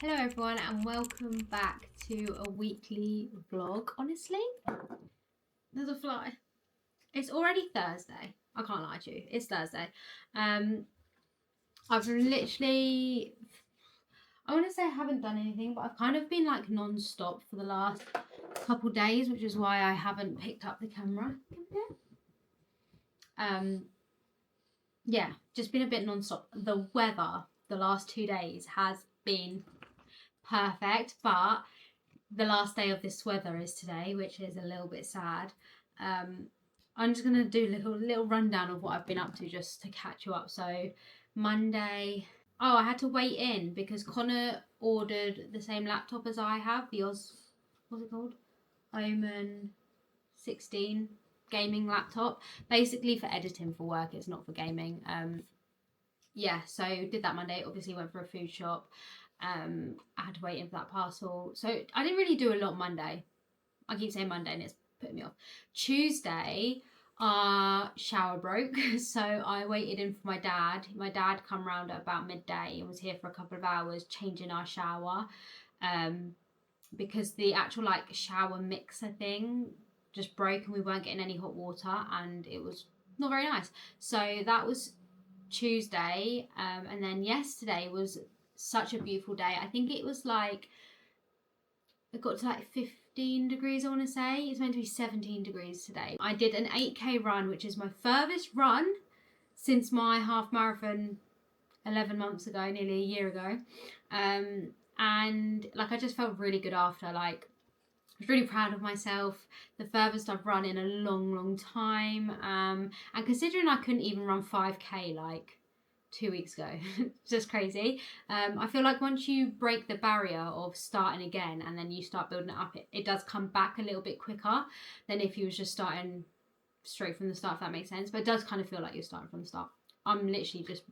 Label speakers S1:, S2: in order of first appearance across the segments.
S1: Hello everyone and welcome back to a weekly vlog. Honestly, there's a fly. It's already Thursday. I can't lie to you. It's Thursday. I've literally, I want to say I haven't done anything, but I've kind of been like non-stop for the last couple days, which is why I haven't picked up the camera. Yeah, just been a bit non-stop. The weather the last 2 days has been perfect, but the last day of this weather is today, which is a little bit sad. I'm just gonna do a little rundown of what I've been up to just to catch you up. So Monday, I had to wait in because Connor ordered the same laptop as I have, the what's it called? Omen 16 gaming laptop, basically for editing for work. It's not for gaming. Yeah, so did that Monday. Obviously went for a food shop. I had to wait in for that parcel. So I didn't really do a lot Monday. I keep saying Monday and it's putting me off. Tuesday, shower broke. So I waited in for my dad. My dad come round at about midday and was here for a couple of hours changing our shower. Because the actual like shower mixer thing just broke and we weren't getting any hot water and it was not very nice. So that was Tuesday. And then yesterday was such a beautiful day. I think it was like, it got to like 15 degrees, I want to say. It's meant to be 17 degrees today. I did an 8k run, which is my furthest run since my half marathon 11 months ago, nearly a year ago. And like I just felt really good after. Like I was really proud of myself. The furthest I've run in a long time. And considering I couldn't even run 5k like 2 weeks ago, just crazy. I feel like once you break the barrier of starting again and then you start building it up, it does come back a little bit quicker than if you was just starting straight from the start, if that makes sense. But it does kind of feel like you're starting from the start. I'm literally just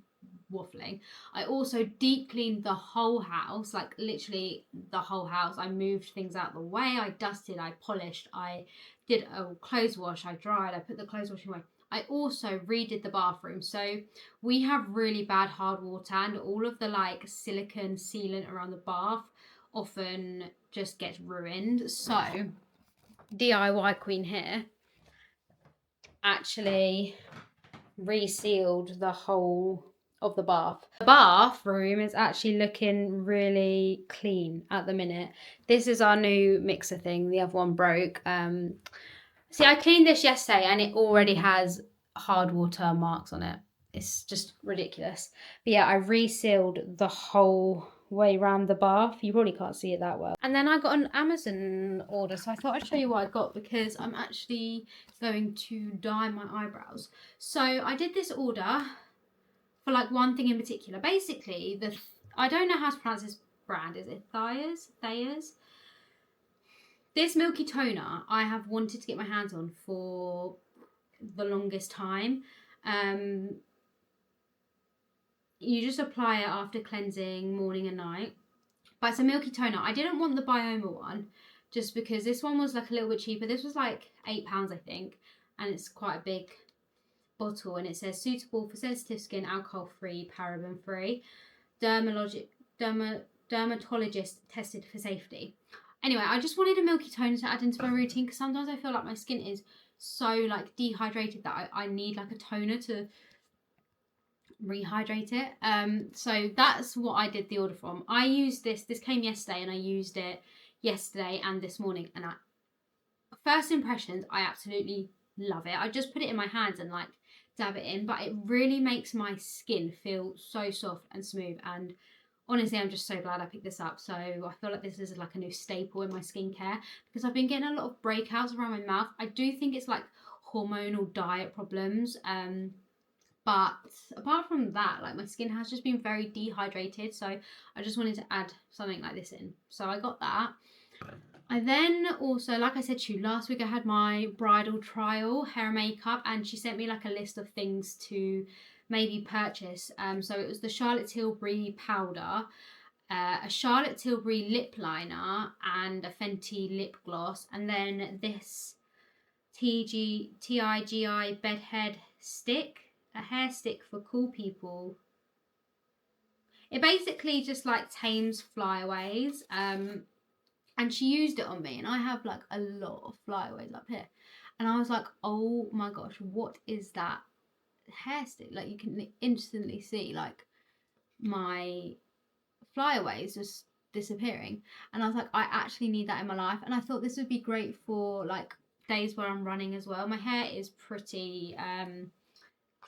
S1: waffling. I also deep cleaned the whole house, like literally the whole house. I moved things out of the way, I dusted, I polished, I did a clothes wash, I dried, I put the clothes washing away. I also redid the bathroom. So we have really bad hard water and all of the like silicone sealant around the bath often just gets ruined. So DIY queen here actually resealed the whole of the bath. The bathroom is actually looking really clean at the minute. This is our new mixer thing. The other one broke. See, I cleaned this yesterday and it already has hard water marks on it. It's just ridiculous. But yeah, I resealed the whole way around the bath. You probably can't see it that well. And then I got an Amazon order, so I thought I'd show you what I got because I'm actually going to dye my eyebrows. So I did this order for like one thing in particular. Basically, I don't know how to pronounce this brand. Is it Thayers? This milky toner I have wanted to get my hands on for the longest time. You just apply it after cleansing morning and night. But it's a milky toner. I didn't want the Bioma one just because this one was like a little bit cheaper. This was like £8, I think. And it's quite a big bottle. And it says suitable for sensitive skin, alcohol free, paraben free, dermatologist tested for safety. Anyway, I just wanted a milky toner to add into my routine because sometimes I feel like my skin is so like dehydrated that I need like a toner to rehydrate it. So that's what I did the order from. I used this came yesterday and I used it yesterday and this morning, and first impressions, I absolutely love it. I just put it in my hands and like dab it in, but it really makes my skin feel so soft and smooth, and honestly I'm just so glad I picked this up. So I feel like this is like a new staple in my skincare because I've been getting a lot of breakouts around my mouth. I do think it's like hormonal diet problems, but apart from that, like my skin has just been very dehydrated, so I just wanted to add something like this in. So I got that. I then also, like I said to you last week, I had my bridal trial hair and makeup, and she sent me like a list of things to maybe purchase. So it was the Charlotte Tilbury powder, a Charlotte Tilbury lip liner, and a Fenty lip gloss, and then this TIGI bedhead stick, a hair stick for cool people. It basically just like tames flyaways. And she used it on me, and I have like a lot of flyaways up here. And I was like, oh my gosh, what is that hair stick? Like, you can instantly see like my flyaways just disappearing. And I was like, I actually need that in my life. And I thought this would be great for like days where I'm running as well. My hair is pretty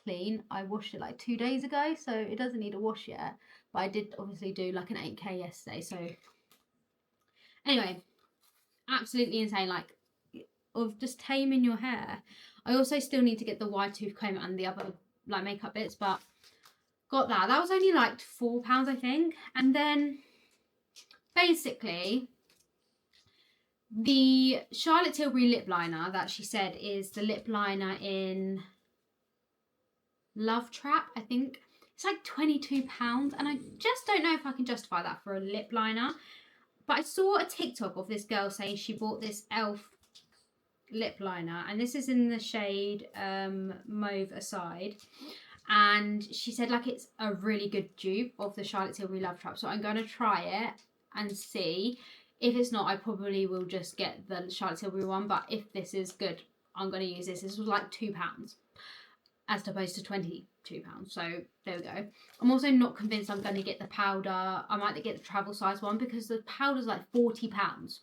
S1: clean. I washed it like 2 days ago, so it doesn't need a wash yet. But I did obviously do like an 8K yesterday. So anyway, absolutely insane, like, of just taming your hair. I also still need to get the wide tooth comb and the other like makeup bits, but got that. That was only like £4, I think. And then basically the Charlotte Tilbury lip liner that she said is the lip liner in Love Trap, I think. It's like £22, and I just don't know if I can justify that for a lip liner. But I saw a TikTok of this girl saying she bought this e.l.f. lip liner, and this is in the shade Mauve Aside, and she said like it's a really good dupe of the Charlotte Tilbury Love Trap. So I'm going to try it and see. If it's not, I probably will just get the Charlotte Tilbury one, but if this is good, I'm going to use this. This was like £2 as opposed to £22, so there we go. I'm also not convinced I'm going to get the powder. I might get the travel size one because the powder's like £40.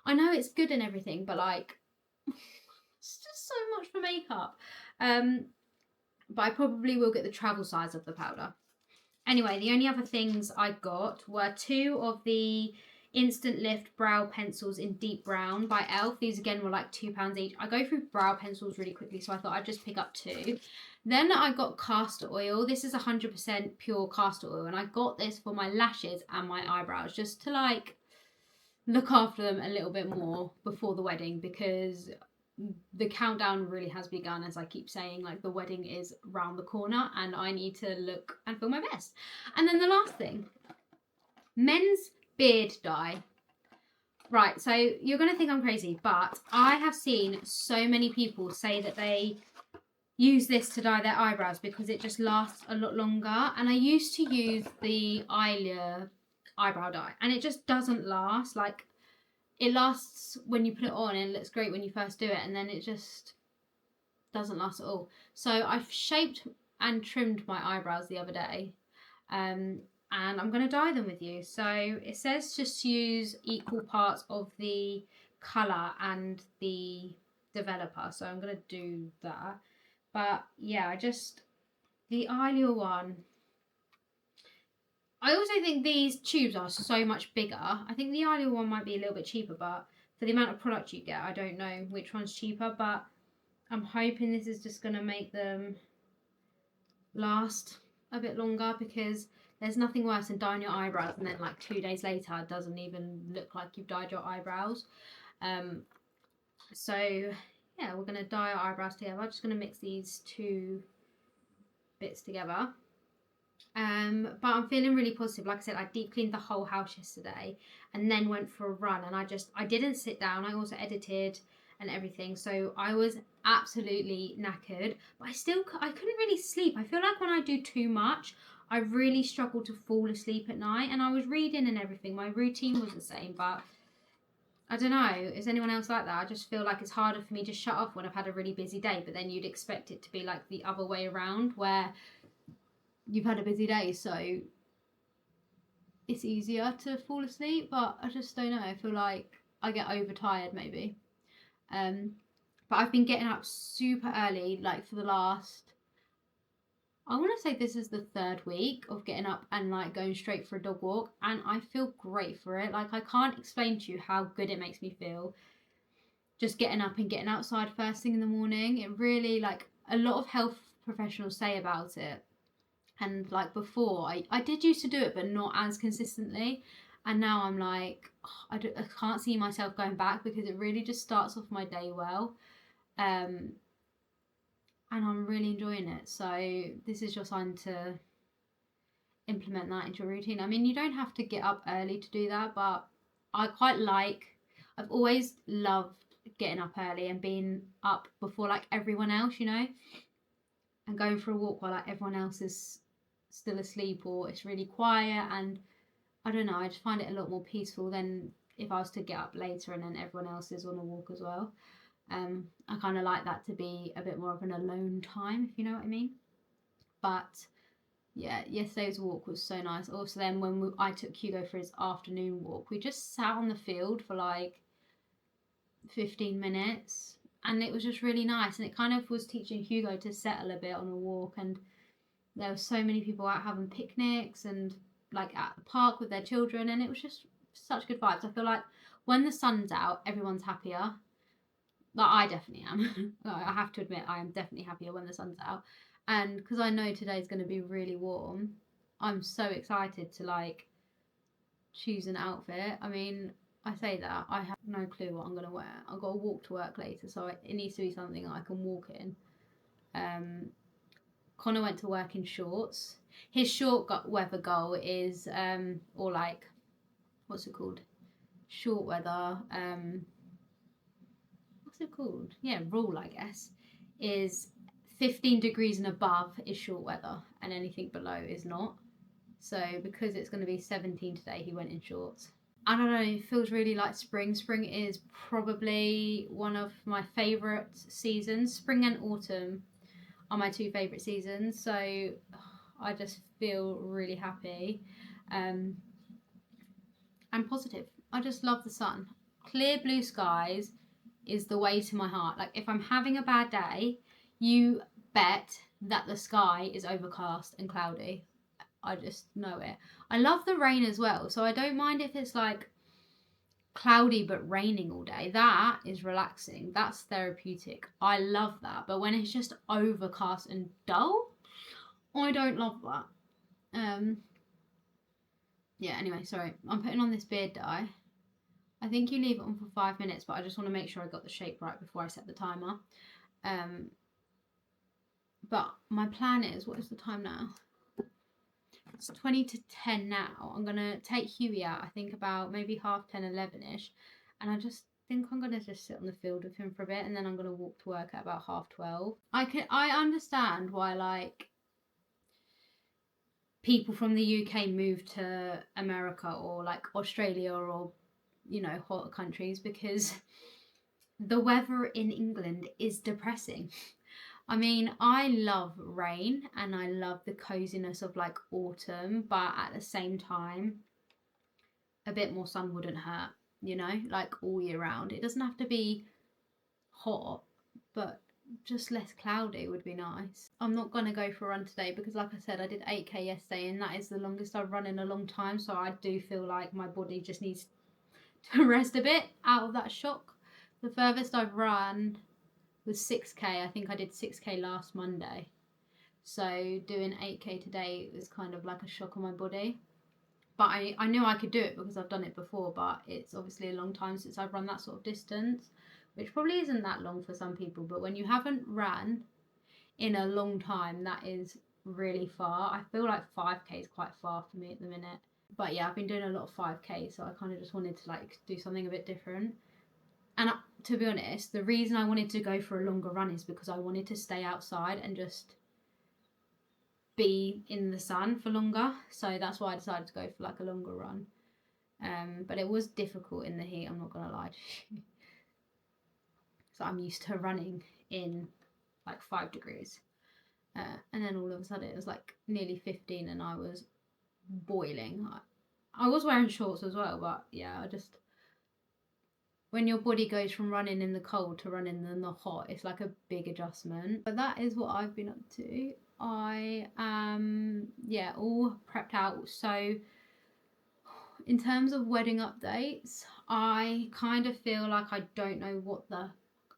S1: I know it's good and everything, but like, it's just so much for makeup. But I probably will get the travel size of the powder. Anyway, the only other things I got were 2 of the Instant Lift brow pencils in deep brown by e.l.f. These again were like £2 each. I go through brow pencils really quickly, so I thought I'd just pick up 2. Then I got castor oil. This is 100% pure castor oil, and I got this for my lashes and my eyebrows just to like look after them a little bit more before the wedding, because the countdown really has begun. As I keep saying, like, the wedding is round the corner and I need to look and feel my best. And then the last thing, men's beard dye. Right, so you're going to think I'm crazy, but I have seen so many people say that they use this to dye their eyebrows because it just lasts a lot longer. And I used to use the eyebrow dye, and it just doesn't last. Like, it lasts when you put it on and it looks great when you first do it, and then it just doesn't last at all. So I've shaped and trimmed my eyebrows the other day, and I'm going to dye them with you. So it says just use equal parts of the colour and the developer, so I'm going to do that. But yeah, the Eyelure one, I also think these tubes are so much bigger. I think the Eyelure one might be a little bit cheaper, but for the amount of product you get, I don't know which one's cheaper, but I'm hoping this is just going to make them last a bit longer, because there's nothing worse than dyeing your eyebrows and then like 2 days later it doesn't even look like you've dyed your eyebrows. So yeah, we're going to dye our eyebrows together. I'm just going to mix these 2 bits together. But I'm feeling really positive. Like I said, I deep cleaned the whole house yesterday and then went for a run, and I didn't sit down. I also edited and everything, so I was absolutely knackered, but I couldn't really sleep. I feel like when I do too much, I really struggle to fall asleep at night. And I was reading and everything, my routine was the same, but I don't know, is anyone else like that? I just feel like it's harder for me to shut off when I've had a really busy day, but then you'd expect it to be like the other way around, where you've had a busy day, so it's easier to fall asleep. But I just don't know, I feel like I get overtired maybe. But I've been getting up super early, like for the last, I want to say this is the 3rd week of getting up and like going straight for a dog walk, and I feel great for it. Like, I can't explain to you how good it makes me feel just getting up and getting outside first thing in the morning. It really, like, a lot of health professionals say about it, and like before I did used to do it, but not as consistently, and now I'm like, I can't see myself going back, because it really just starts off my day well, and I'm really enjoying it. So this is your sign to implement that into your routine. I mean, you don't have to get up early to do that, but I've always loved getting up early and being up before like everyone else, you know, and going for a walk while like everyone else is still asleep or it's really quiet, and I don't know, I just find it a lot more peaceful than if I was to get up later and then everyone else is on a walk as well. I kind of like that to be a bit more of an alone time, if you know what I mean. But yeah, yesterday's walk was so nice. Also, then when I took Hugo for his afternoon walk, we just sat on the field for like 15 minutes, and it was just really nice. And it kind of was teaching Hugo to settle a bit on a walk. And there were so many people out having picnics and like at the park with their children, and it was just such good vibes. I feel like when the sun's out, everyone's happier. Like, I definitely am. I have to admit, I am definitely happier when the sun's out. And because I know today's going to be really warm, I'm so excited to like choose an outfit. I mean, I say that, I have no clue what I'm going to wear. I've got to walk to work later, so it needs to be something I can walk in. Connor went to work in shorts. His short weather goal is, or like, what's it called? Short weather, what's it called? Yeah, rule, I guess, is 15 degrees and above is short weather, and anything below is not. So because it's going to be 17 today, he went in shorts. I don't know, it feels really like spring. Spring is probably one of my favourite seasons. Spring and autumn are my two favourite seasons, so I just feel really happy and positive. I just love the sun. Clear blue skies is the way to my heart. Like, if I'm having a bad day, you bet that the sky is overcast and cloudy. I just know it. I love the rain as well, so I don't mind if it's like cloudy but raining all day. That is relaxing. That's therapeutic. I love that. But when it's just overcast and dull, I don't love that. Yeah, anyway, sorry. I'm putting on this beard dye. I think you leave it on for 5 minutes, but I just want to make sure I got the shape right before I set the timer. But my plan is, what is the time now? It's 20 to 10 now. I'm going to take Huey out, I think about maybe 10:30, 11ish. And I just think I'm going to just sit on the field with him for a bit, and then I'm going to walk to work at about 12:30. I understand why, like, people from the UK move to America or like Australia or, you know, hotter countries, because the weather in England is depressing. I mean, I love rain and I love the coziness of like autumn, but at the same time, a bit more sun wouldn't hurt, you know, like all year round. It doesn't have to be hot, but just less cloudy would be nice. I'm not going to go for a run today because, like I said, I did 8k yesterday and that is the longest I've run in a long time, so I do feel like my body just needs to rest a bit out of that shock. The furthest I've run was 6k. I think I did 6k last Monday, so doing 8k today was kind of like a shock on my body. But I knew I could do it because I've done it before, but it's obviously a long time since I've run that sort of distance, which probably isn't that long for some people, but when you haven't ran in a long time, that is really far. I feel like 5k is quite far for me at the minute. But yeah, I've been doing a lot of 5k, so I kind of just wanted to like do something a bit different. And to be honest, the reason I wanted to go for a longer run is because I wanted to stay outside and just be in the sun for longer. So that's why I decided to go for like a longer run. But it was difficult in the heat, I'm not gonna lie to you. So I'm used to running in like 5 degrees. And then all of a sudden it was like nearly 15 and I was boiling. I was wearing shorts as well, but yeah, when your body goes from running in the cold to running in the hot, it's like a big adjustment. But that is what I've been up to. I am, yeah, all prepped out. So in terms of wedding updates, I kind of feel like I don't know what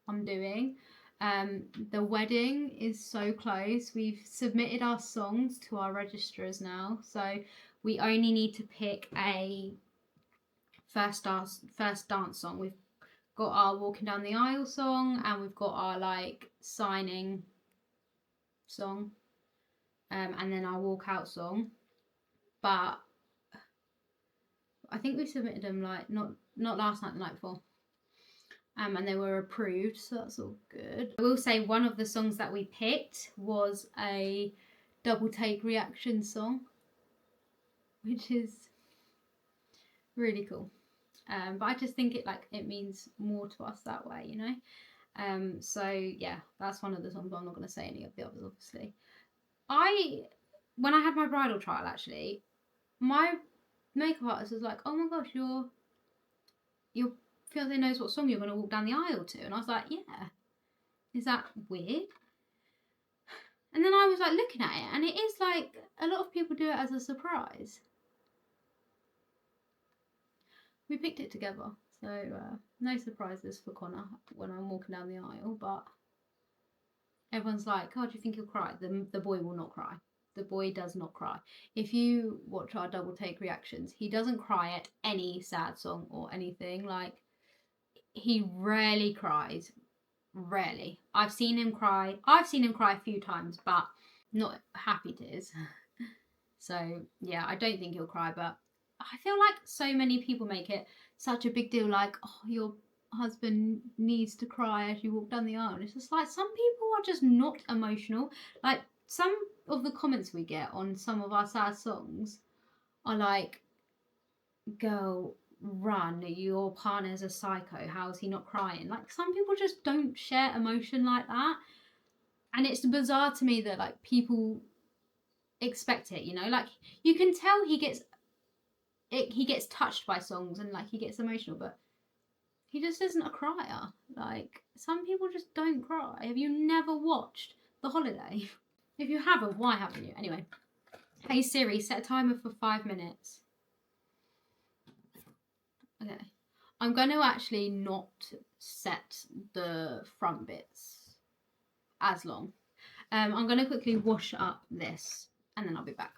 S1: I'm doing. The wedding is so close. We've submitted our songs to our registrars now, so we only need to pick a first dance song. We've got our walking down the aisle song and we've got our like signing song, and then our walkout song. But I think we submitted them like not last night, the night before. And they were approved, so that's all good. I will say one of the songs that we picked was a double take reaction song, which is really cool. But I just think it means more to us that way, you know. So yeah, that's one of the songs. I'm not going to say any of the others, obviously. When I had my bridal trial, actually, my makeup artist was like, "Oh my gosh, your fiance knows what song you're going to walk down the aisle to," and I was like, "Yeah, is that weird?" And then I was like looking at it, and it is like a lot of people do it as a surprise. We picked it together, so no surprises for Connor when I'm walking down the aisle, but everyone's like, "Oh, do you think he'll cry?" The boy will not cry. The boy does not cry. If you watch our double take reactions, he doesn't cry at any sad song or anything. Like, he rarely cries. Rarely. I've seen him cry a few times, but not happy tears. So yeah, I don't think he'll cry, but I feel like so many people make it such a big deal, like, "Oh, your husband needs to cry as you walk down the aisle." And it's just like, some people are just not emotional. Like, some of the comments we get on some of our sad songs are like, "Girl, run, your partner's a psycho, how is he not crying?" Like, some people just don't share emotion like that, and it's bizarre to me that like people expect it, you know. Like, you can tell he gets touched by songs and like he gets emotional, but he just isn't a crier. Like, some people just don't cry. Have you never watched The Holiday? If you haven't, why haven't you? Anyway, hey Siri, set a timer for 5 minutes. Okay, I'm going to actually not set the front bits as long. I'm going to quickly wash up this and then I'll be back.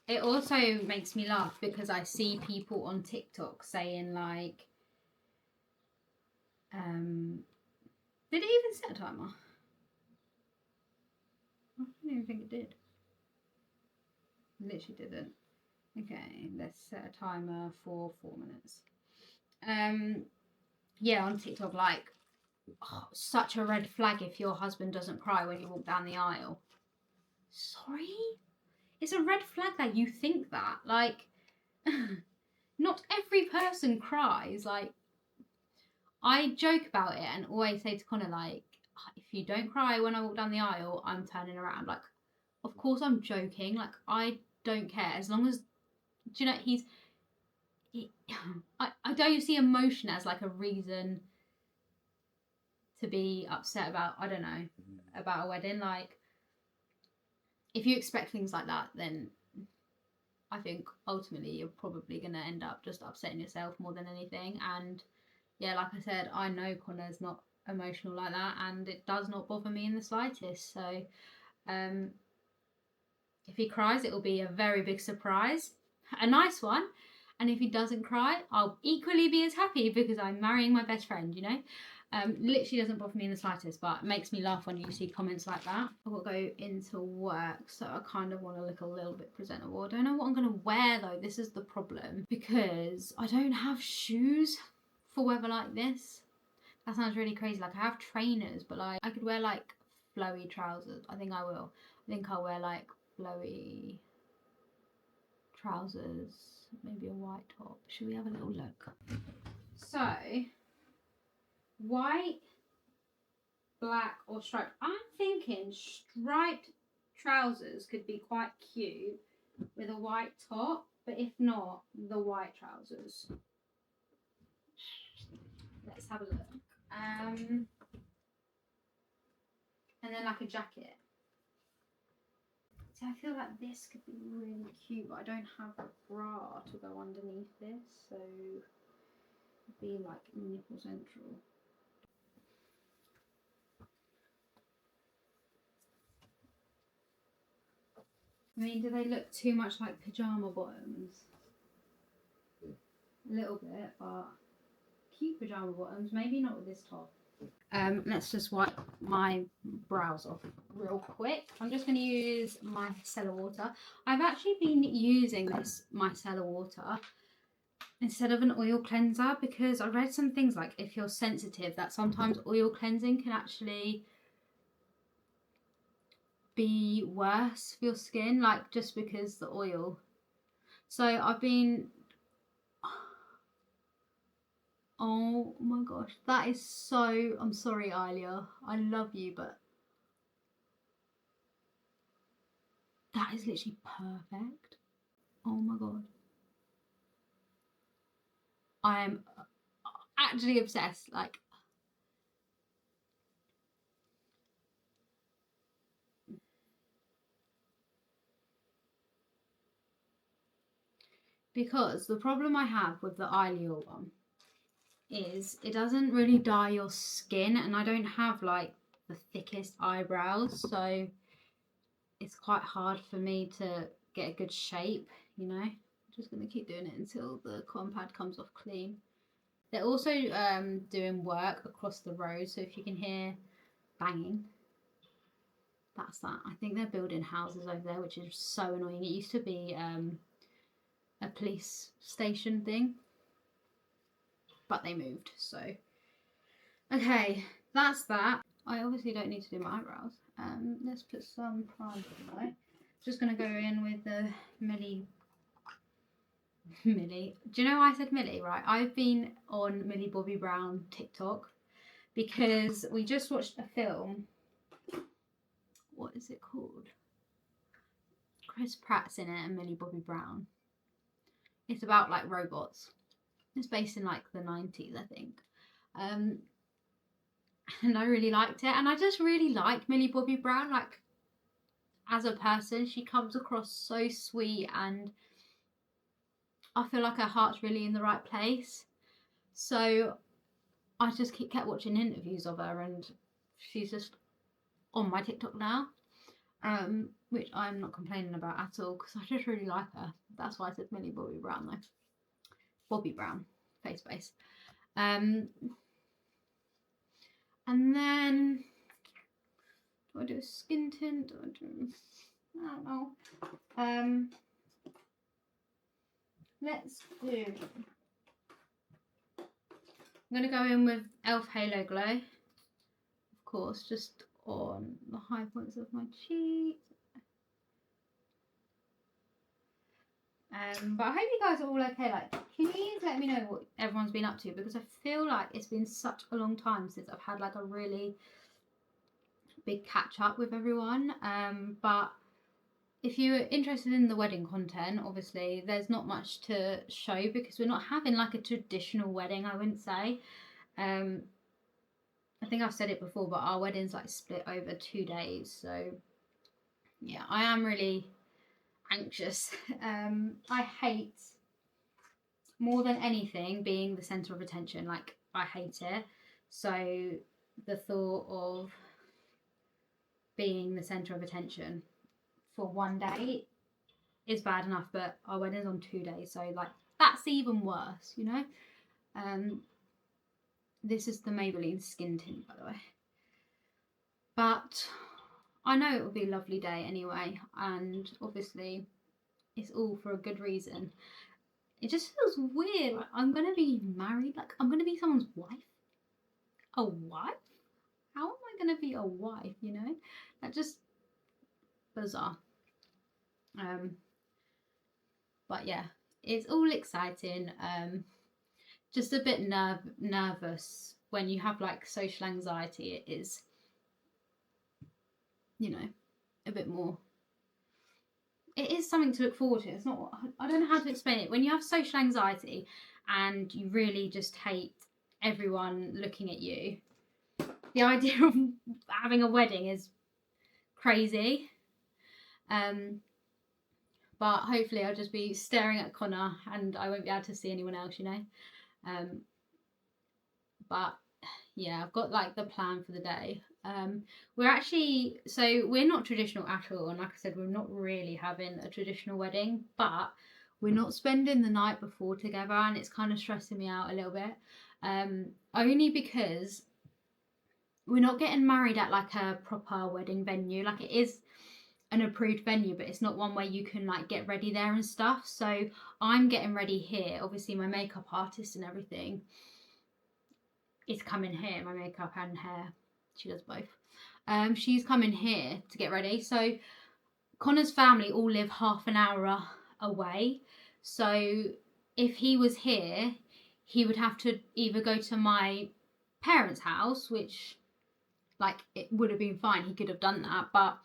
S1: It also makes me laugh because I see people on TikTok saying like, did it even set a timer? I don't even think it did. Literally didn't. Okay, let's set a timer for 4 minutes. Yeah, on TikTok, like, "Oh, such a red flag if your husband doesn't cry when you walk down the aisle." Sorry? It's a red flag that you think that. Like, not every person cries. Like, I joke about it and always say to Connor, like, "If you don't cry when I walk down the aisle, I'm turning around." Like, of course I'm joking. Like, I don't care. As long as, do you know, I don't see emotion as like a reason to be upset about, I don't know, about a wedding. Like, if you expect things like that, then I think ultimately you're probably going to end up just upsetting yourself more than anything. And yeah, like I said, I know Connor's not emotional like that, and it does not bother me in the slightest. So if he cries, it will be a very big surprise, a nice one. And if he doesn't cry, I'll equally be as happy because I'm marrying my best friend, you know. Literally doesn't bother me in the slightest, but it makes me laugh when you see comments like that. I will go into work, so I kind of want to look a little bit presentable. I don't know what I'm going to wear though. This is the problem, because I don't have shoes for weather like this. That sounds really crazy. Like, I have trainers, but like I could wear like flowy trousers. I think I will. I think I'll wear like flowy trousers, maybe a white top. Should we have a little look? So, white, black or striped. I'm thinking striped trousers could be quite cute with a white top, but if not, the white trousers. Let's have a look. And then like a jacket. So I feel like this could be really cute, but I don't have a bra to go underneath this, so it'd be like nipple central. I mean, do they look too much like pyjama bottoms? A little bit, but cute pyjama bottoms, maybe not with this top. Let's just wipe my brows off real quick. I'm just going to use my micellar water. I've actually been using this micellar water instead of an oil cleanser because I read some things like, if you're sensitive, that sometimes oil cleansing can actually be worse for your skin, like just because the oil. So I've been, oh my gosh, that is so, I'm sorry Alia, I love you, but that is literally perfect. Oh my god, I am actually obsessed. Like, because the problem I have with the Eyelure one is it doesn't really dye your skin, and I don't have like the thickest eyebrows, so it's quite hard for me to get a good shape, you know. I'm just going to keep doing it until the cotton pad comes off clean. They're also doing work across the road, so if you can hear banging, that's that. I think they're building houses over there, which is so annoying. It used to be a police station thing, but they moved, so okay, that's that. I obviously don't need to do my eyebrows. Let's put some primer on. Just gonna go in with the Millie. Do you know why I said Millie, right? I've been on Millie Bobby Brown TikTok because we just watched a film. What is it called? Chris Pratt's in it and Millie Bobby Brown. It's about like robots. It's based in like the 90s, I think. And I really liked it. And I just really like Millie Bobby Brown. Like, as a person, she comes across so sweet, and I feel like her heart's really in the right place. So I just kept watching interviews of her, and she's just on my TikTok now, which I'm not complaining about at all because I just really like her. That's why I said Millie Bobby Brown though. Bobby Brown, face base. And then do I do a skin tint? I don't know. Let's do. I'm going to go in with e.l.f. Halo Glow, of course, just on the high points of my cheeks. But I hope you guys are all okay. Like, can you let me know what everyone's been up to? Because I feel like it's been such a long time since I've had like a really big catch up with everyone. But if you're interested in the wedding content, obviously there's not much to show because we're not having like a traditional wedding, I wouldn't say. I think I've said it before, but our wedding's like split over 2 days. So yeah, I am really anxious. I hate more than anything being the centre of attention. Like, I hate it. So the thought of being the centre of attention for 1 day is bad enough, but our wedding's on 2 days, so like that's even worse, you know. This is the Maybelline skin tint, by the way, but I know it will be a lovely day anyway, and obviously it's all for a good reason. It just feels weird, like I'm gonna be married, like I'm gonna be someone's wife. A wife? How am I gonna be a wife, you know? That just bizarre. But yeah, it's all exciting. Just a bit nervous when you have like social anxiety. It is, you know, a bit more. It is something to look forward to. It's not. I don't know how to explain it. When you have social anxiety and you really just hate everyone looking at you, the idea of having a wedding is crazy. But hopefully I'll just be staring at Connor and I won't be able to see anyone else, you know. But yeah, I've got like the plan for the day. We're actually, so we're not traditional at all, and like I said, we're not really having a traditional wedding, but we're not spending the night before together, and it's kind of stressing me out a little bit. Only because we're not getting married at like a proper wedding venue. Like, it is an approved venue, but it's not one where you can like get ready there and stuff. So I'm getting ready here. Obviously my makeup artist and everything is coming here, my makeup and hair. She does both. She's coming here to get ready. So Connor's family all live half an hour away. So if he was here, he would have to either go to my parents' house, which, like, it would have been fine. He could have done that, but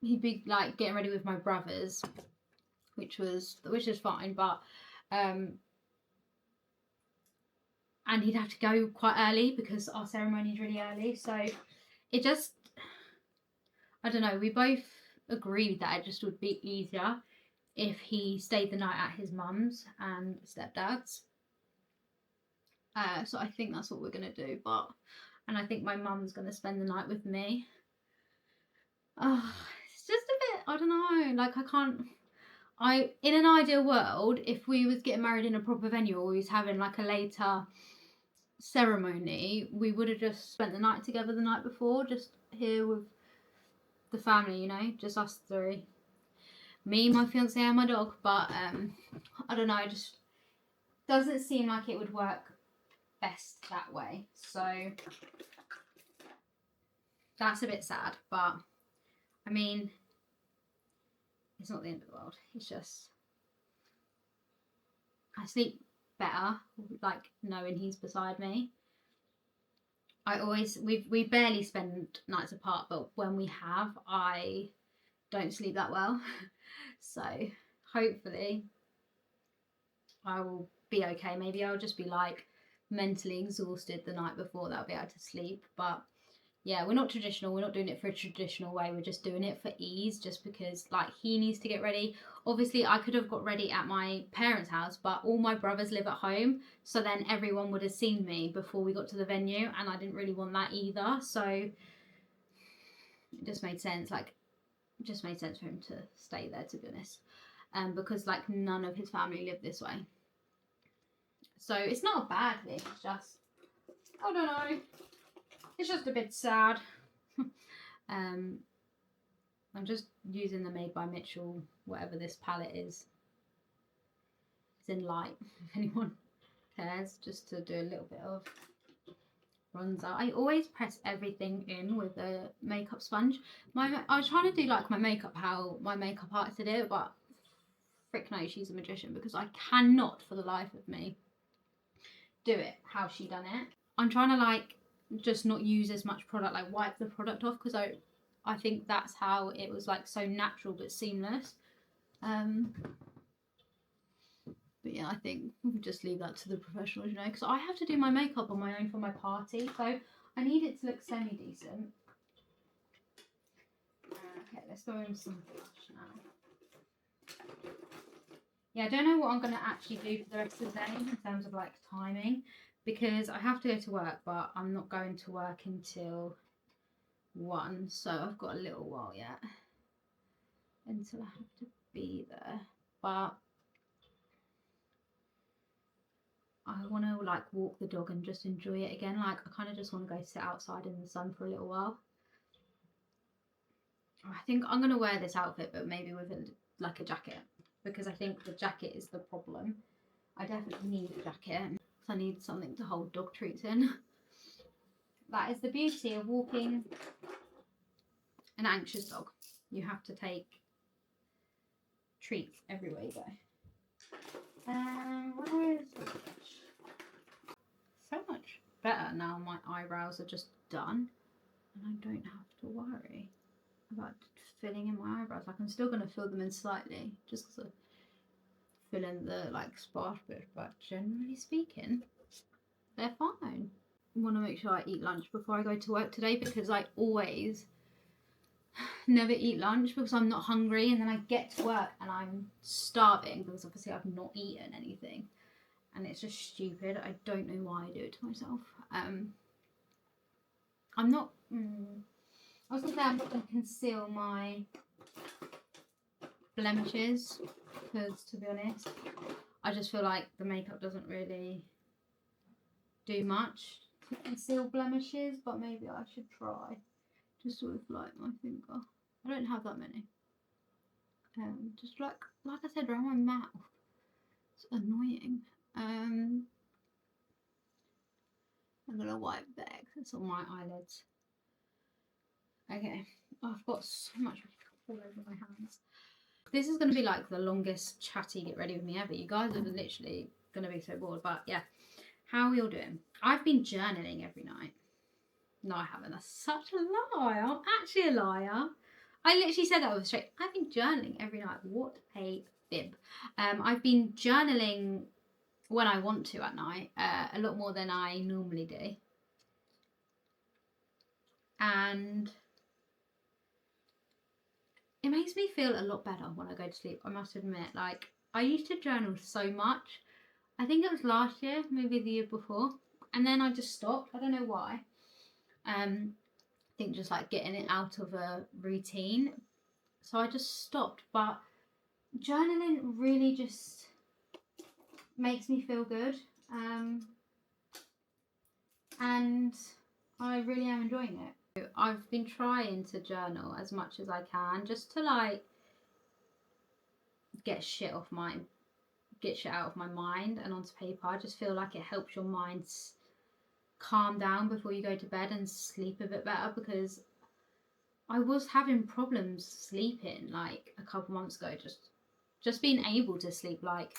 S1: he'd be like getting ready with my brothers, which is fine, but and he'd have to go quite early because our ceremony is really early. So it just, I don't know, we both agreed that it just would be easier if he stayed the night at his mum's and stepdad's. So I think that's what we're gonna do. And I think my mum's gonna spend the night with me. Oh, it's just a bit, I don't know, like in an ideal world, if we was getting married in a proper venue or we was having like a later ceremony, we would have just spent the night together the night before, just here with the family, you know, just us three. Me, my fiance and my dog, but I don't know, it just doesn't seem like it would work best that way. So that's a bit sad, but I mean, it's not the end of the world. It's just I sleep better, like knowing he's beside me. We barely spend nights apart, but when we have, I don't sleep that well. So hopefully I will be okay. Maybe I'll just be like mentally exhausted the night before that I'll be able to sleep. But yeah, we're not traditional. We're not doing it for a traditional way. We're just doing it for ease, just because like he needs to get ready. Obviously, I could have got ready at my parents' house, but all my brothers live at home. So then everyone would have seen me before we got to the venue, and I didn't really want that either. So it just made sense. Like, it just made sense for him to stay there, to be honest. Because like none of his family live this way. So it's not a bad thing. It's just, I don't know. It's just a bit sad. I'm just using the Made by Mitchell, whatever this palette is. It's in light, if anyone cares, just to do a little bit of bronzer. I always press everything in with a makeup sponge. I was trying to do like my makeup, how my makeup artist did it, but frick no, she's a magician, because I cannot for the life of me do it how she done it. I'm trying to like just not use as much product, like wipe the product off, because I think that's how it was like so natural but seamless. But yeah, I think we'll just leave that to the professionals, you know, because I have to do my makeup on my own for my party, so I need it to look semi-decent. Okay, let's go in some blush now. Yeah, I don't know what I'm going to actually do for the rest of the day in terms of like timing, because I have to go to work, but I'm not going to work until 1, so I've got a little while yet until I have to be there. But I want to like walk the dog and just enjoy it again. Like I kind of just want to go sit outside in the sun for a little while. I think I'm going to wear this outfit, but maybe with like a jacket, because I think the jacket is the problem. I definitely need a jacket. I need something to hold dog treats in. That is the beauty of walking an anxious dog. You have to take treats everywhere you go. Where is the brush? So much better now. My eyebrows are just done, and I don't have to worry about filling in my eyebrows. Like I'm still going to fill them in slightly, just because I fill in the like sparse bit, but generally speaking, they're fine. I want to make sure I eat lunch before I go to work today, because I always never eat lunch because I'm not hungry, and then I get to work and I'm starving because obviously I've not eaten anything, and it's just stupid. I don't know why I do it to myself. I'm not I was gonna say I'm not gonna conceal my blemishes, because to be honest I just feel like the makeup doesn't really do much to conceal blemishes, but maybe I should try. Just with like my finger. I don't have that many. Just like I said, around my mouth. It's annoying. I'm gonna wipe the excess on my eyelids. Okay, I've got so much all over my hands. This is gonna be like the longest chatty get ready with me ever. You guys are literally gonna be so bored, but yeah. How are we all doing? I've been journaling every night. No, I haven't. That's such a lie. I'm actually a liar. I literally said that with a straight. I've been journaling every night. What a fib. I've been journaling when I want to at night, a lot more than I normally do. And it makes me feel a lot better when I go to sleep, I must admit. Like, I used to journal so much. I think it was last year, maybe the year before. And then I just stopped. I don't know why. I think just like getting it out of a routine. So I just stopped. But journaling really just makes me feel good. And I really am enjoying it. I've been trying to journal as much as I can, just to like get shit out of my mind and onto paper. I just feel like it helps your mind calm down before you go to bed and sleep a bit better, because I was having problems sleeping like a couple months ago, just being able to sleep like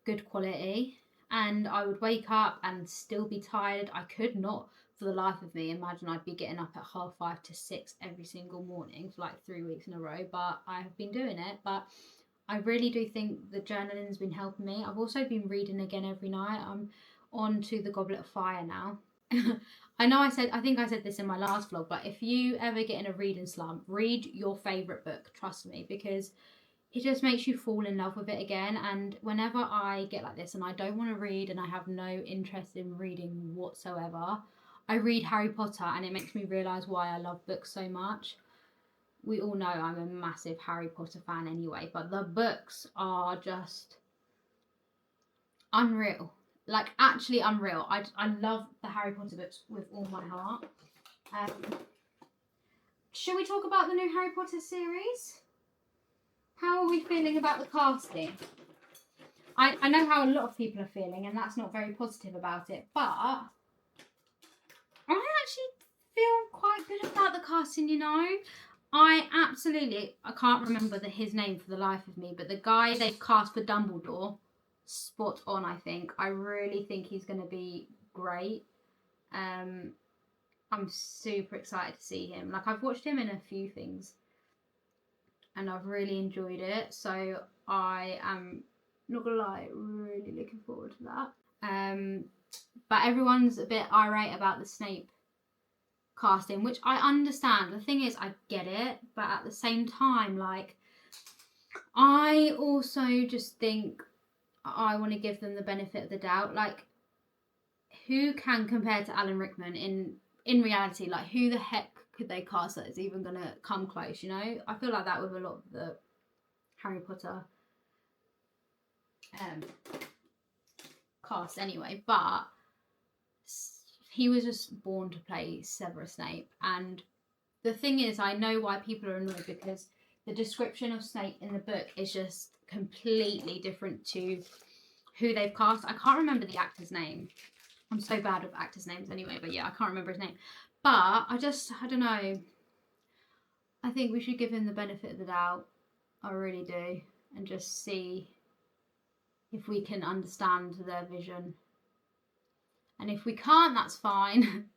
S1: good quality, and I would wake up and still be tired. I could not for the life of me imagine I'd be getting up at 5:30 to 6 every single morning for like 3 weeks in a row, but I have been doing it. But I really do think the journaling's been helping me. I've also been reading again every night. I'm on to the Goblet of Fire now. I think I said this in my last vlog, but if you ever get in a reading slump, read your favourite book, trust me, because it just makes you fall in love with it again. And whenever I get like this and I don't want to read and I have no interest in reading whatsoever, I read Harry Potter, and it makes me realise why I love books so much. We all know I'm a massive Harry Potter fan anyway, but the books are just unreal. Like, actually unreal. I love the Harry Potter books with all my heart. Should we talk about the new Harry Potter series? How are we feeling about the casting? I know how a lot of people are feeling, and that's not very positive about it, but I actually feel quite good about the casting, you know? I can't remember his name for the life of me, but the guy they've cast for Dumbledore, spot on, I think. I really think he's going to be great. I'm super excited to see him. Like, I've watched him in a few things, and I've really enjoyed it. So I am, not gonna lie, really looking forward to that. But everyone's a bit irate about the Snape casting, which I understand. The thing is, I get it, but at the same time, like, I also just think I want to give them the benefit of the doubt. Like, who can compare to Alan Rickman in reality? Like, who the heck could they cast that is even going to come close, you know? I feel like that with a lot of the Harry Potter cast anyway, but he was just born to play Severus Snape. And the thing is, I know why people are annoyed, because the description of Snape in the book is just completely different to who they've cast. I can't remember the actor's name. I'm so bad with actors' names anyway, but yeah, I can't remember his name. But I don't know. I think we should give him the benefit of the doubt. I really do. And just see if we can understand their vision. And if we can't, that's fine.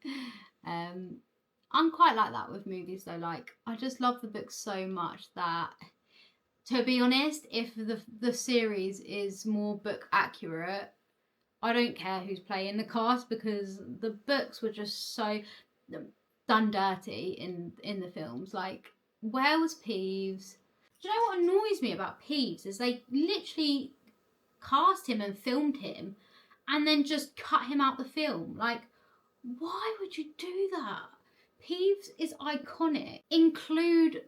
S1: I'm quite like that with movies though. Like, I just love the book so much that, to be honest, if the series is more book accurate, I don't care who's playing the cast, because the books were just so done dirty in the films. Like, where was Peeves? Do you know what annoys me about Peeves is they literally cast him and filmed him and then just cut him out the film. Like, why would you do that? Peeves is iconic. Include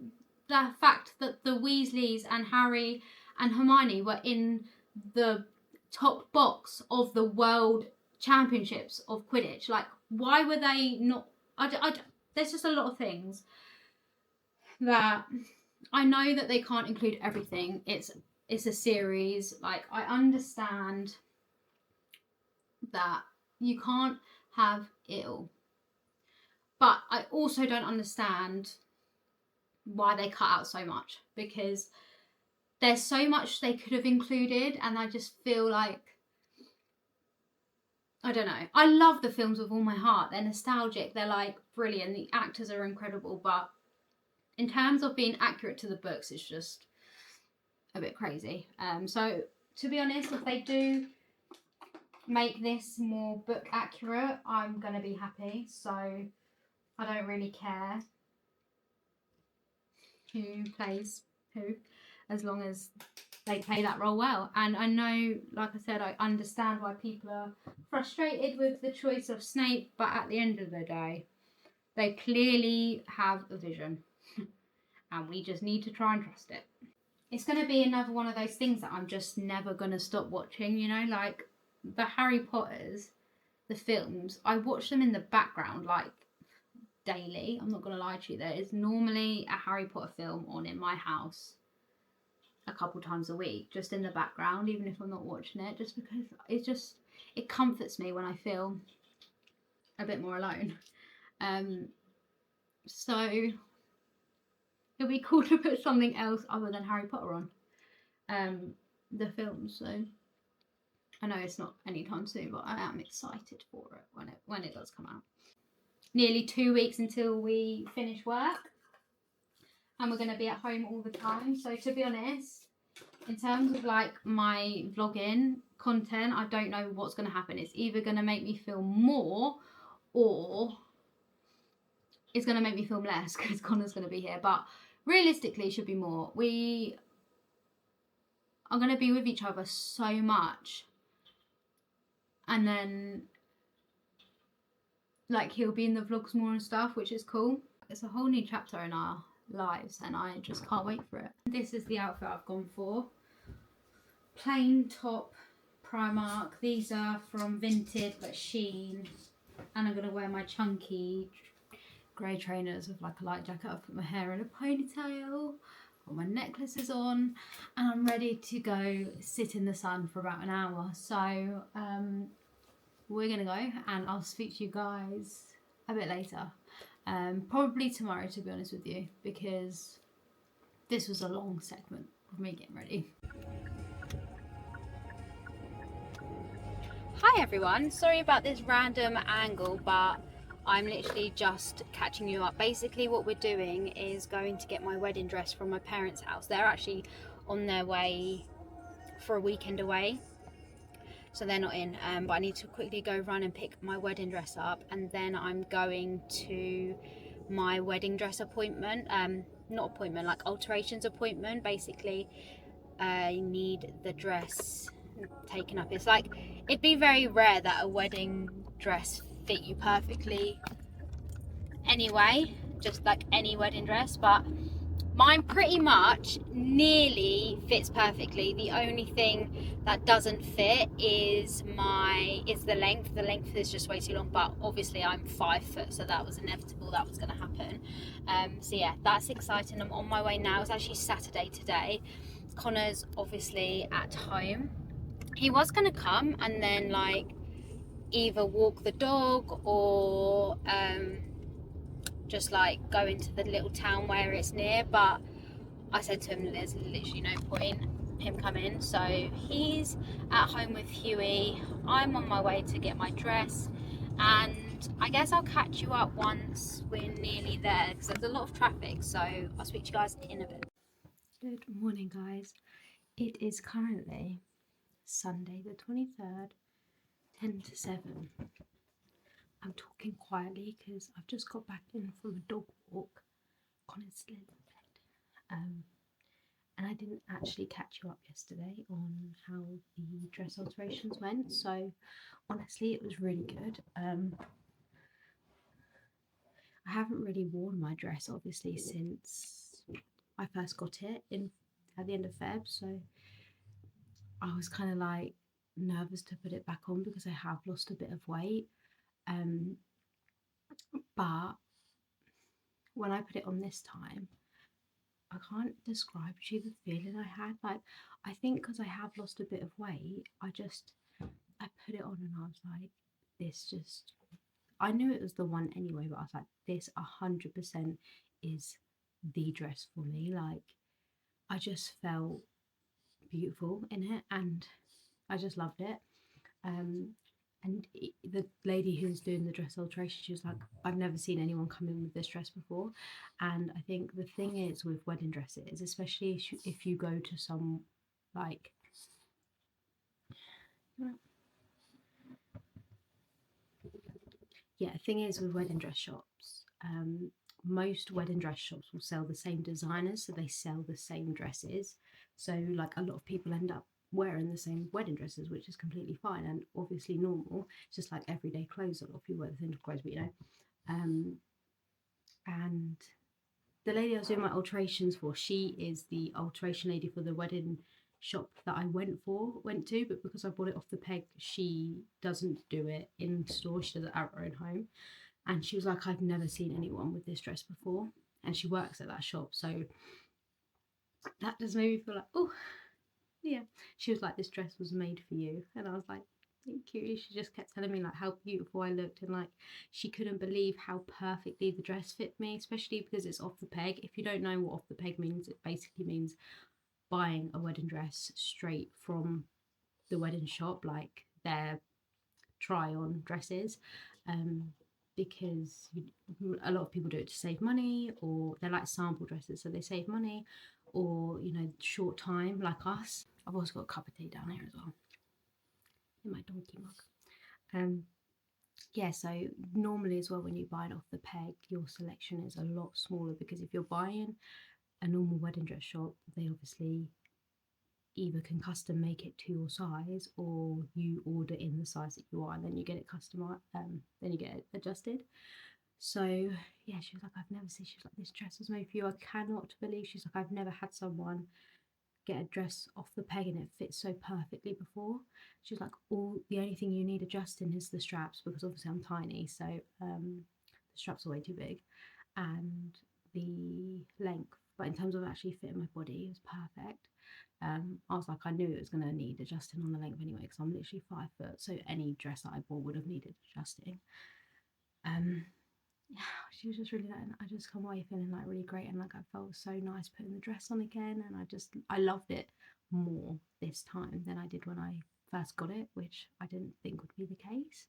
S1: the fact that the Weasleys and Harry and Hermione were in the top box of the World Championships of Quidditch. Like, why were they not? There's just a lot of things that I know that they can't include everything. It's a series. Like, I understand that you can't have it all. But I also don't understand why they cut out so much, because there's so much they could have included, and I just feel like, I don't know. I love the films with all my heart. They're nostalgic. They're like brilliant. The actors are incredible. But in terms of being accurate to the books, it's just a bit crazy. So to be honest, if they do make this more book accurate, I'm going to be happy. So I don't really care who plays who, as long as they play that role well. And I know, like I said, I understand why people are frustrated with the choice of Snape, but at the end of the day, they clearly have a vision and we just need to try and trust it. It's going to be another one of those things that I'm just never going to stop watching, you know, like the Harry Potters, the films, I watch them in the background like daily. I'm not going to lie to you, there is normally a Harry Potter film on in my house a couple times a week, just in the background, even if I'm not watching it, just because it comforts me when I feel a bit more alone. So it'll be cool to put something else other than Harry Potter on the film. So I know it's not anytime soon, but I am excited for it when it does come out. Nearly 2 weeks until we finish work, and we're going to be at home all the time. So to be honest, in terms of like my vlogging content, I don't know what's going to happen. It's either going to make me film more, or it's going to make me film less because Connor's going to be here. But realistically, it should be more. We are going to be with each other so much, and then like he'll be in the vlogs more and stuff, which is cool. It's a whole new chapter in our lives, and I just can't wait for it. This is the outfit I've gone for. Plain top, Primark. These are from Vinted but Shein, and I'm going to wear my chunky grey trainers with like a light jacket. I've put my hair in a ponytail, got my necklaces on, and I'm ready to go sit in the sun for about an hour. So we're gonna go, and I'll speak to you guys a bit later, probably tomorrow, to be honest with you, because this was a long segment of me getting ready. Hi everyone, sorry about this random angle, but I'm literally just catching you up. Basically what we're doing is going to get my wedding dress from my parents' house. They're actually on their way for a weekend away, so they're not in, but I need to quickly go run and pick my wedding dress up, and then I'm going to my wedding dress appointment, not appointment, like alterations appointment. Basically I need the dress taken up. It's like, it'd be very rare that a wedding dress fit you perfectly anyway, just like any wedding dress, but mine pretty much nearly fits perfectly. The only thing that doesn't fit is the length. The length is just way too long, but obviously I'm 5 foot, so that was inevitable, that was going to happen. So yeah, that's exciting. I'm on my way now. It's actually Saturday today. Connor's obviously at home. He was going to come and then like either walk the dog or just like go into the little town where it's near, but I said to him there's literally no point him coming, so he's at home with Huey. I'm on my way to get my dress, and I guess I'll catch you up once we're nearly there because there's a lot of traffic, so I'll speak to you guys in a bit. Good morning guys, it is currently Sunday the 23rd, 10 to 7. I'm talking quietly because I've just got back in from a dog walk. Connor's still in bed. And I didn't actually catch you up yesterday on how the dress alterations went, so honestly it was really good. I haven't really worn my dress obviously since I first got it at the end of Feb, so I was kind of like nervous to put it back on because I have lost a bit of weight. But when I put it on this time, I can't describe to you the feeling I had. Like, I think because I have lost a bit of weight, I put it on and I was like, this just I knew it was the one anyway, but I was like, this 100% is the dress for me. Like, I just felt beautiful in it, and I just loved it. The lady who's doing the dress alteration, she was like, I've never seen anyone come in with this dress before. And I think the thing is with wedding dresses, especially if you go to some, like, yeah, the thing is with wedding dress shops, most wedding dress shops will sell the same designers, so they sell the same dresses. So like a lot of people end up wearing the same wedding dresses, which is completely fine and obviously normal. It's just like everyday clothes. A lot of people wear the same clothes, but and the lady I was doing my alterations for, she is the alteration lady for the wedding shop that I went to, but because I bought it off the peg, she doesn't do it in store, she does it at her own home. And she was like, I've never seen anyone with this dress before, and she works at that shop, so that just made me feel like, oh yeah. She was like, this dress was made for you, and I was like, thank you. She just kept telling me like how beautiful I looked, and like she couldn't believe how perfectly the dress fit me, especially because it's off the peg. If you don't know what off the peg means, it basically means buying a wedding dress straight from the wedding shop, like their try on dresses. Because a lot of people do it to save money, or they're like sample dresses, so they save money, or short time like us. I've also got a cup of tea down here as well in my donkey mug. Yeah, so normally as well, when you buy it off the peg, your selection is a lot smaller, because if you're buying a normal wedding dress shop, they obviously either can custom make it to your size, or you order in the size that you are, and then you get it customized, then you get it adjusted. So yeah, she was like, I've never seen, she was like, this dress was made for you. I cannot believe, she's like, I've never had someone get a dress off the peg and it fits so perfectly before. She's like, the only thing you need adjusting is the straps, because obviously I'm tiny, so the straps are way too big, and the length, but in terms of actually fitting my body, it was perfect. I was like, I knew it was going to need adjusting on the length anyway, because I'm literally 5 foot, so any dress that I bought would have needed adjusting. Yeah, she was just really like, I just come away feeling like really great, and like I felt so nice putting the dress on again, and I loved it more this time than I did when I first got it, which I didn't think would be the case.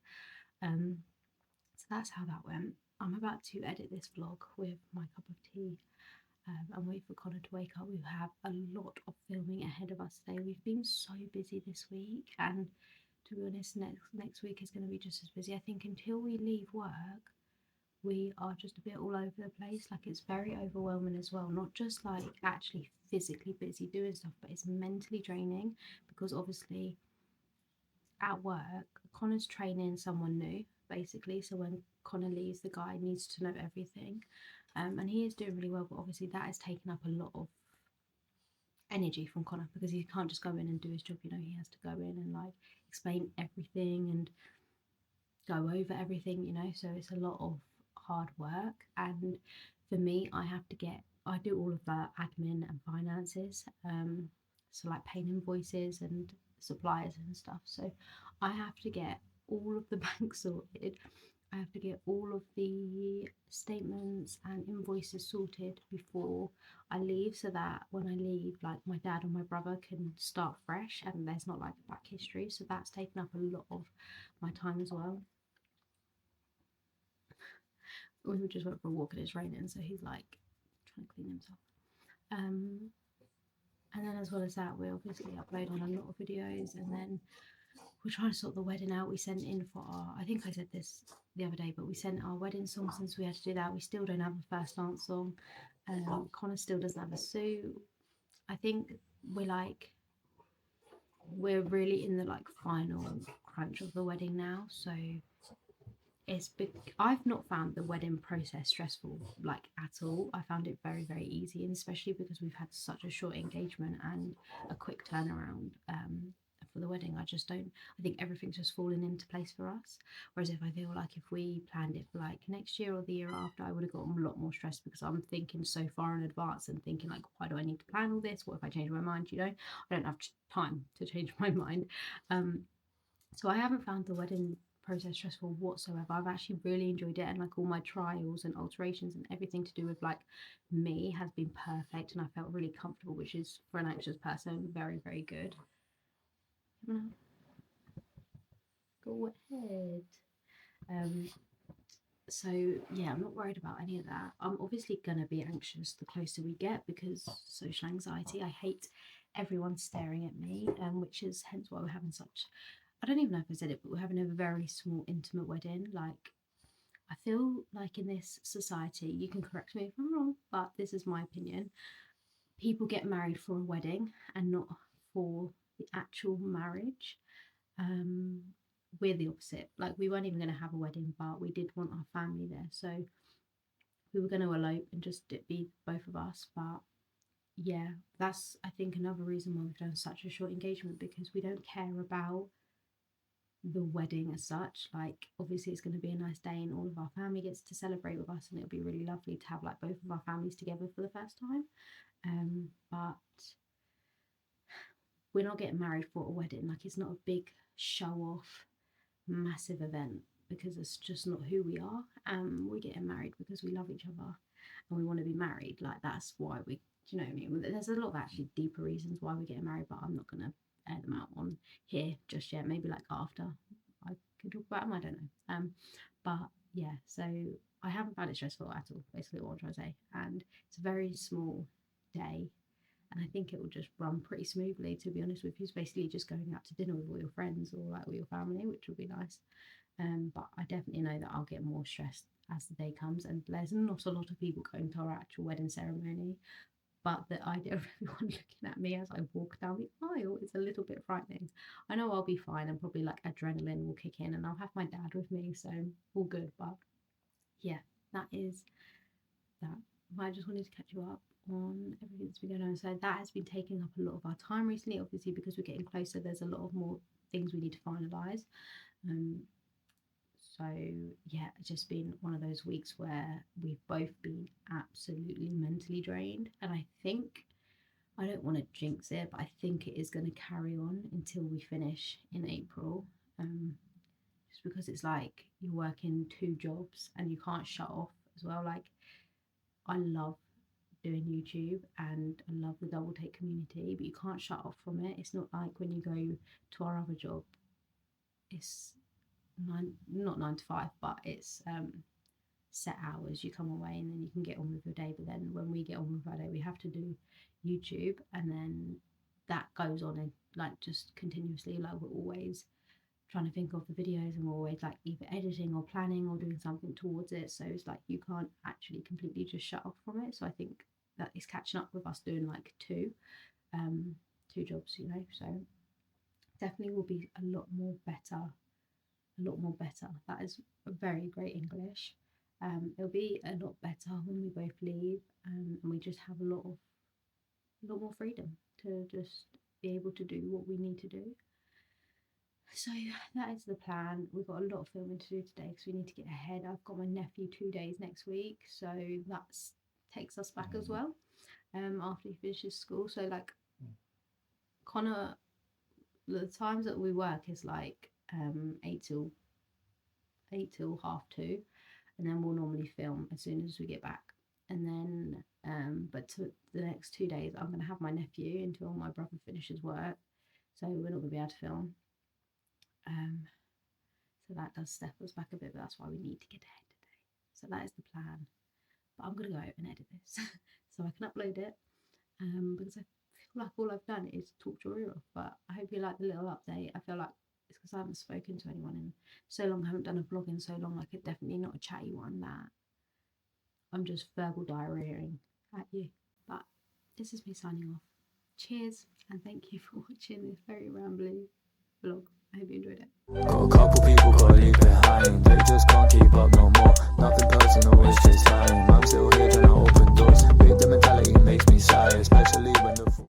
S1: So that's how that went. I'm about to edit this vlog with my cup of tea, and wait for Connor to wake up. We have a lot of filming ahead of us today. We've been so busy this week, and to be honest, next week is going to be just as busy. I think until we leave work, we are just a bit all over the place. Like, it's very overwhelming as well, not just like actually physically busy doing stuff, but it's mentally draining, because obviously at work Connor's training someone new basically, so when Connor leaves, the guy needs to know everything, and he is doing really well, but obviously that is taking up a lot of energy from Connor, because he can't just go in and do his job, he has to go in and like explain everything and go over everything, so it's a lot of hard work. And for me, I do all of the admin and finances, so like paying invoices and suppliers and stuff, so I have to get all of the banks sorted. I have to get all of the statements and invoices sorted before I leave, so that when I leave, like, my dad or my brother can start fresh and there's not like a back history. So that's taken up a lot of my time as well. We just went for a walk and it's raining, so he's like trying to clean himself. And then as well as that, we're obviously uploading a lot of videos, and then we're trying to sort the wedding out. We sent in for I think I said this the other day, but we sent our wedding song. Since we had to do that, we still don't have a first dance song. Connor still doesn't have a suit. I think we're really in the like final crunch of the wedding now, so I've not found the wedding process stressful like at all. I found it very, very easy, and especially because we've had such a short engagement and a quick turnaround for the wedding. I think everything's just fallen into place for us. Whereas if I feel like if we planned it for like next year or the year after, I would have gotten a lot more stressed, because I'm thinking so far in advance and thinking like, why do I need to plan all this? What if I change my mind? I don't have time to change my mind. So I haven't found the wedding process stressful whatsoever. I've actually really enjoyed it, and like all my trials and alterations and everything to do with like me has been perfect, and I felt really comfortable, which is for an anxious person very, very good. Go ahead. So yeah, I'm not worried about any of that. I'm obviously gonna be anxious the closer we get, because social anxiety. I hate everyone staring at me, which is hence why we're having such, I don't even know if I said it, but we're having a very small intimate wedding. Like, I feel like in this society, you can correct me if I'm wrong, but this is my opinion, people get married for a wedding and not for the actual marriage. We're the opposite. Like, we weren't even going to have a wedding, but we did want our family there, so we were going to elope and just be both of us. But yeah, that's, I think, another reason why we've done such a short engagement, because we don't care about the wedding as such. Like, obviously it's going to be a nice day and all of our family gets to celebrate with us, and it'll be really lovely to have like both of our families together for the first time. But we're not getting married for a wedding. Like, it's not a big show off massive event, because it's just not who we are. We're getting married because we love each other and we want to be married. Like, that's why we, do you know what I mean? There's a lot of actually deeper reasons why we're getting married, but I'm not going to air them out on here just yet. Maybe like after I can talk about them, I don't know. But yeah, so I haven't found it stressful at all, basically what I'm trying to say. And it's a very small day, and I think it will just run pretty smoothly, to be honest with you. It's basically just going out to dinner with all your friends or like with your family, which will be nice. But I definitely know that I'll get more stressed as the day comes, and there's not a lot of people going to our actual wedding ceremony, but the idea of everyone looking at me as I walk down the aisle is a little bit frightening. I know I'll be fine, and probably like adrenaline will kick in, and I'll have my dad with me, so all good. But yeah, that is that. I just wanted to catch you up on everything that's been going on. So that has been taking up a lot of our time recently, obviously, because we're getting closer. There's a lot of more things we need to finalize. So yeah, it's just been one of those weeks where we've both been absolutely mentally drained, and I think, I don't want to jinx it, but I think it is going to carry on until we finish in April. Just because it's like you're working 2 jobs and you can't shut off as well. Like, I love doing YouTube and I love the double take community, but you can't shut off from it. It's not like when you go to our other job, it's not 9 to 5, but it's set hours. You come away and then you can get on with your day. But then when we get on with our day, we have to do YouTube, and then that goes on and like just continuously. Like, we're always trying to think of the videos, and we're always like either editing or planning or doing something towards it. So it's like you can't actually completely just shut off from it. So I think that is catching up with us doing like two jobs, you know. So definitely will be a lot more better. That is a very great English. It'll be a lot better when we both leave, and we just have a lot more freedom to just be able to do what we need to do. So that is the plan. We've got a lot of filming to do today because we need to get ahead. I've got my nephew 2 days next week, so that takes us back as well. After he finishes school, so like Connor, the times that we work is like 8 till 2:30, and then we'll normally film as soon as we get back. And then but to the next 2 days I'm going to have my nephew until my brother finishes work, so we're not going to be able to film. So that does step us back a bit, but that's why we need to get ahead today. So that is the plan. But I'm going to go and edit this so I can upload it, because I feel like all I've done is talk your ear off. But I hope you like the little update. I feel like it's because I haven't spoken to anyone in so long. I haven't done a vlog in so long. Like, definitely not a chatty one, that I'm just verbal diarrheaing at you. But this is me signing off. Cheers, and thank you for watching this very rambly vlog. I hope you enjoyed it.
S2: Got a couple people gotta leave behind. They just can't keep up no more.